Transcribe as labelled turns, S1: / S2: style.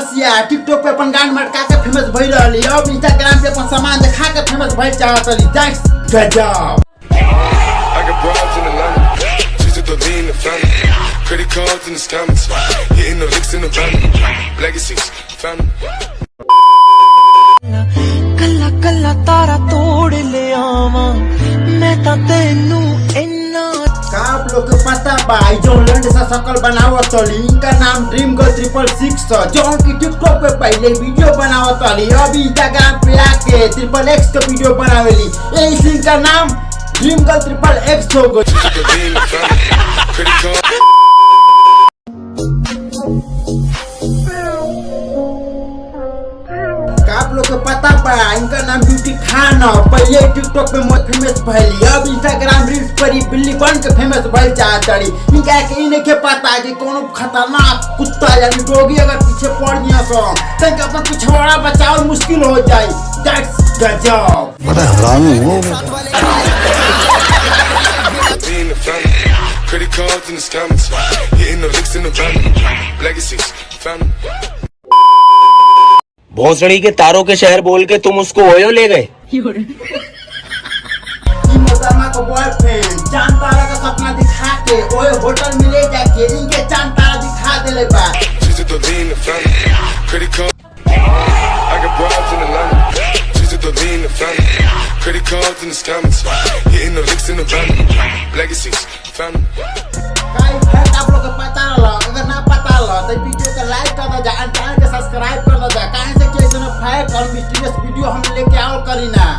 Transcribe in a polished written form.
S1: रसिया TikTok पे अपन गान मटका के फेमस भई रहली, अब इंस्टाग्राम पे अपन सामान दिखा के फेमस भई चाहत रही। दैट्स गजब।
S2: I got broads in Atlanta, she's a lean in the family, credit cards in the scammers, hitting the licks in the van, legacies, family.
S3: कल्ला कल्ला तारा तोड़ ले आवा मैं ता तेनू इन्ना।
S1: का आप लोग के पता बा जो लंड सा शकल बनावत चली, इनका नाम ड्रीम गर्ल 666 जो की टिकटॉक पे पहले वीडियो बनावत चली, अब इंस्टाग्राम पे आके XXX के वीडियो बनावेली, यही इनका नाम ड्रीम गर्ल XXX हो गई। आप लोग को पता पा इनका नाम ब्यूटी खान है, पहले टिकटॉक पे बहुत फेमस भइली, अब इंस्टाग्राम रील्स पर ही बिल्ली बन के फेमस भइल चाहत रही। इनका के इन्हें के पता है कि कोनो खतरनाक कुत्ता यानी डॉगी अगर पीछे पड़ गया तो इनका अपन पिछवाड़ा बचाव मुश्किल हो जाए। दैट्स गजब।
S4: बड़ा हरामी हो।
S2: Credit cards in the scammers, hitting the licks in the van, legacies, family.
S5: भोसड़ी के तारों के शहर बोल के तुम उसको ओयो ले गए।
S1: मोहतरमा को बॉयफ्रेंड चांद तारा का सपना दिखा के ओए होटल में ले जाके इनके चांद तारा दिखा देले बा।
S2: She's a lean in the family, credit card. I got broads in Atlanta, she's a lean in the family, credit cards in the scammers, hitting the licks in the van, legacies, family.
S1: काई fact आप लोग को पता रहा, अगर ना पता रहा तो वीडियो को लाइक कर दो, चैनल को सब्सक्राइब कर दो, काहे से कि ऐसे फैक्ट और मिस्टीरियस वीडियो हम लेके आओ करी ना।